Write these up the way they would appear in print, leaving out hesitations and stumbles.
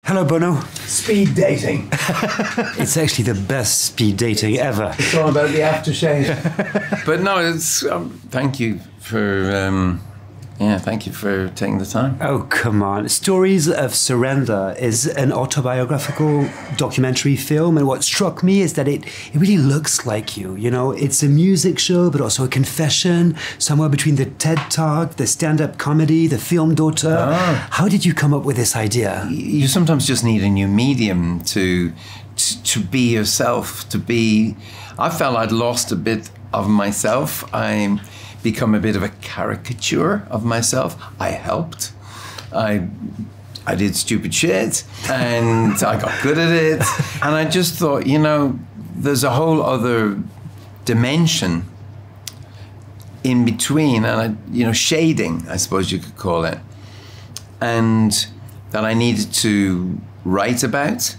Hello, Bono. Speed dating. It's actually the best speed dating ever. It's all about the aftershave. But no, it's thank you for thank you for taking the time. Oh, come on. Stories of Surrender is an autobiographical documentary film, and what struck me is that it really looks like you. You know, it's a music show, but also a confession, somewhere between the TED Talk, the stand-up comedy, the film daughter. Ah. How did you come up with this idea? You sometimes just need a new medium to be yourself, to be... I felt I'd lost a bit of myself. I become a bit of a caricature of myself. I helped. I did stupid shit and I got good at it. And I just thought, you know, there's a whole other dimension in between, and shading, I suppose you could call it, and that I needed to write about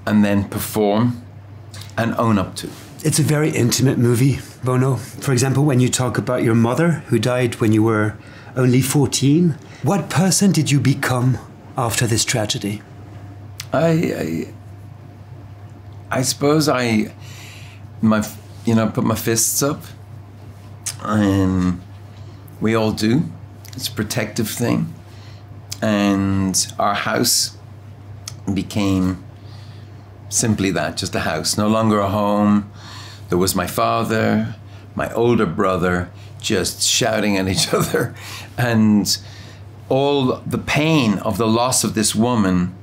and then perform and own up to. It's a very intimate movie, Bono. For example, when you talk about your mother, who died when you were only 14, what person did you become after this tragedy? I suppose I put my fists up, and we all do. It's a protective thing, and our house became simply that, just a house, no longer a home. There was my father, my older brother, just shouting at each other, and all the pain of the loss of this woman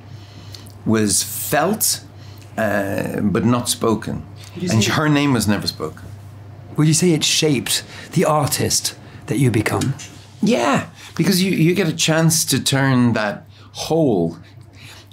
was felt, but not spoken. And her name was never spoken. Would you say it shaped the artist that you become? Yeah, because you get a chance to turn that hole,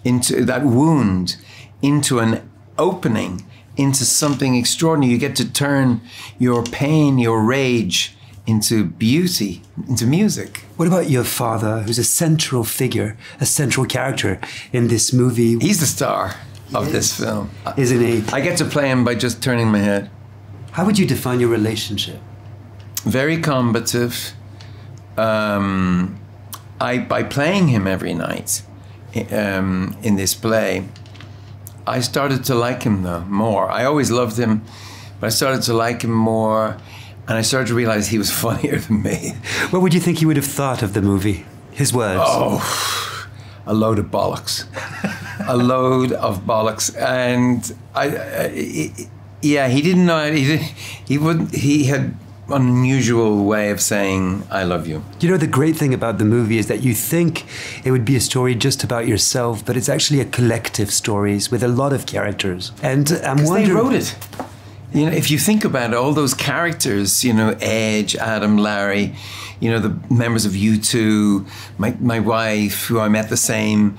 into that wound, into an opening, into something extraordinary. You get to turn your pain, your rage, into beauty, into music. What about your father, who's a central figure, a central character in this movie? He's the star of this film. Isn't he? I get to play him by just turning my head. How would you define your relationship? Very combative. By playing him every night in this play, I started to like him though more. I always loved him, but I started to like him more, and I started to realize he was funnier than me. What would you think he would have thought of the movie? His words? Oh, a load of bollocks. A load of bollocks. And he didn't know, he had an unusual way of saying, I love you. You know, the great thing about the movie is that you think it would be a story just about yourself, but it's actually a collective stories with a lot of characters. And I'm wondering... they wrote it. You know, if you think about it, all those characters, you know, Edge, Adam, Larry, you know, the members of U2, my wife, who I met the same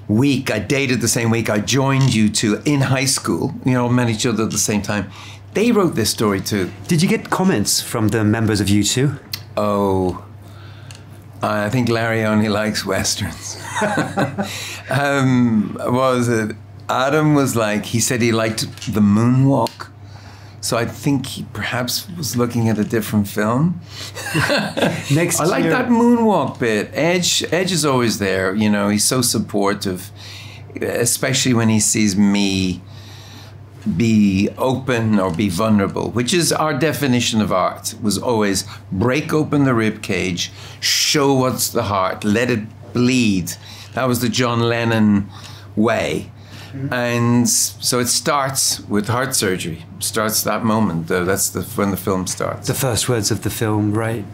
week, I dated the same week, I joined U2 in high school, you know, met each other at the same time. They wrote this story too. Did you get comments from the members of U2? Oh, I think Larry only likes Westerns. What was it? Adam was like, he said he liked the moonwalk. So I think he perhaps was looking at a different film. Next I like year. that moonwalk bit. Edge is always there, you know, he's so supportive, especially when he sees me be open or be vulnerable, which is our definition of art, was always break open the rib cage, show what's the heart, let it bleed. That was the John Lennon way. And so it starts with heart surgery, starts that moment. That's when the film starts. The first words of the film, right?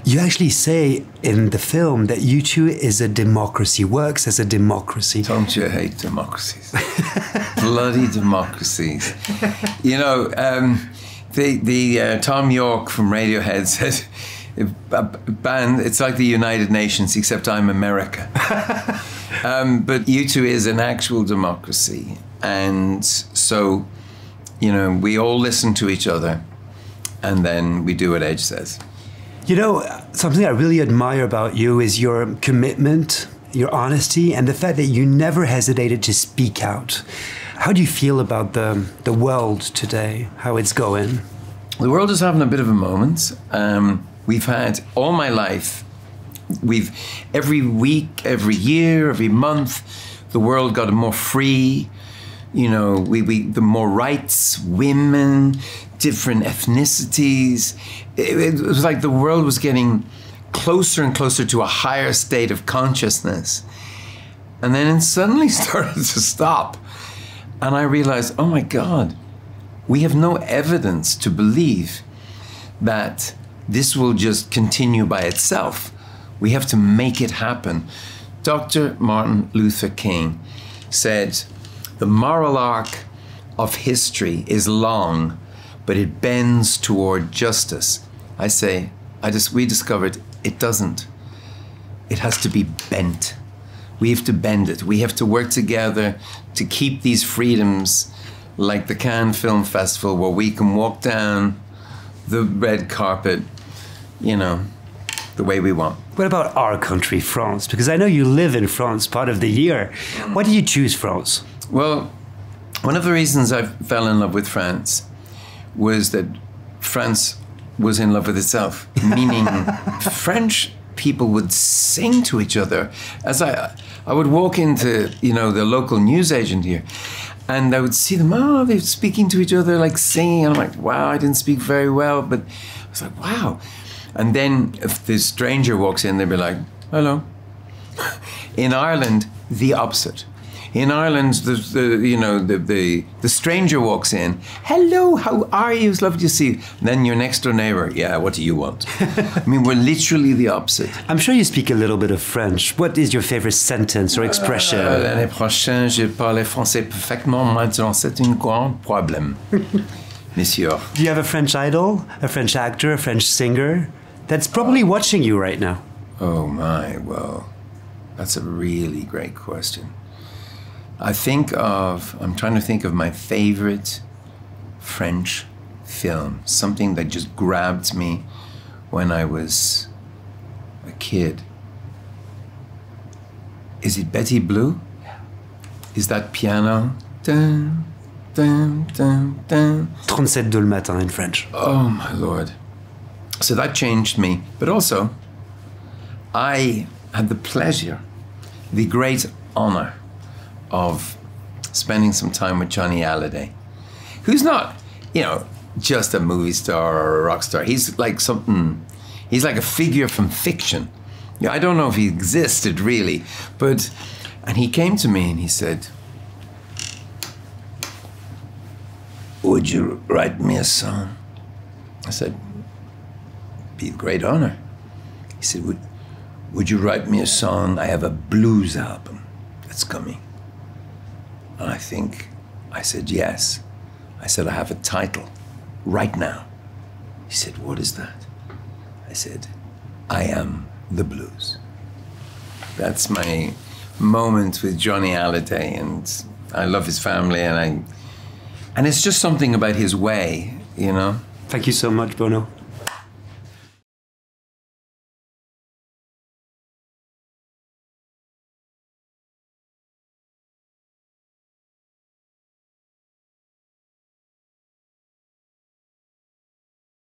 You actually say in the film that U2 is a democracy, works as a democracy. Don't you hate democracies? Bloody democracies. You know, the Tom York from Radiohead said, band, it's like the United Nations, except I'm America. But U2 is an actual democracy. And so, you know, we all listen to each other, and then we do what Edge says. You know, something I really admire about you is your commitment, your honesty, and the fact that you never hesitated to speak out. How do you feel about the world today, how it's going? The world is having a bit of a moment. We've had, all my life, every week, every year, every month, the world got more free. You know, the more rights, women, different ethnicities. It was like the world was getting closer and closer to a higher state of consciousness. And then it suddenly started to stop. And I realized, oh my God, we have no evidence to believe that this will just continue by itself. We have to make it happen. Dr. Martin Luther King said, the moral arc of history is long, but it bends toward justice. I say, we discovered it doesn't. It has to be bent. We have to bend it. We have to work together to keep these freedoms, like the Cannes Film Festival, where we can walk down the red carpet, you know, the way we want. What about our country, France? Because I know you live in France part of the year. Why did you choose France? Well, one of the reasons I fell in love with France was that France was in love with itself, meaning French people would sing to each other. As I would walk into, you know, the local newsagent here, and I would see them, they're speaking to each other, like singing. And I'm like, wow, I didn't speak very well, but I was like, wow. And then if this stranger walks in, they'd be like, hello. In Ireland, the opposite. In Ireland, the stranger walks in, hello, how are you? It's lovely to see you. And then your next door neighbor, yeah, what do you want? I mean, we're literally the opposite. I'm sure you speak a little bit of French. What is your favorite sentence or expression? L'année prochaine, je parle français parfaitement. Maintenant, c'est un grand problème. Monsieur. Do you have a French idol, a French actor, a French singer that's probably watching you right now? Oh my, well, that's a really great question. I'm trying to think of my favorite French film, something that just grabbed me when I was a kid. Is it Betty Blue? Yeah. Is that piano? Dun, dun, dun, dun. 37 le matin in French. Oh my Lord. So that changed me. But also, I had the pleasure, the great honor of spending some time with Johnny Hallyday, who's not, you know, just a movie star or a rock star. He's like a figure from fiction. Yeah, I don't know if he existed really, and he came to me and he said, would you write me a song? I said, be a great honor. He said, would you write me a song? I have a blues album that's coming. And I said, yes. I said, I have a title right now. He said, what is that? I said, I am the blues. That's my moment with Johnny Hallyday, and I love his family, and it's just something about his way, you know? Thank you so much, Bono.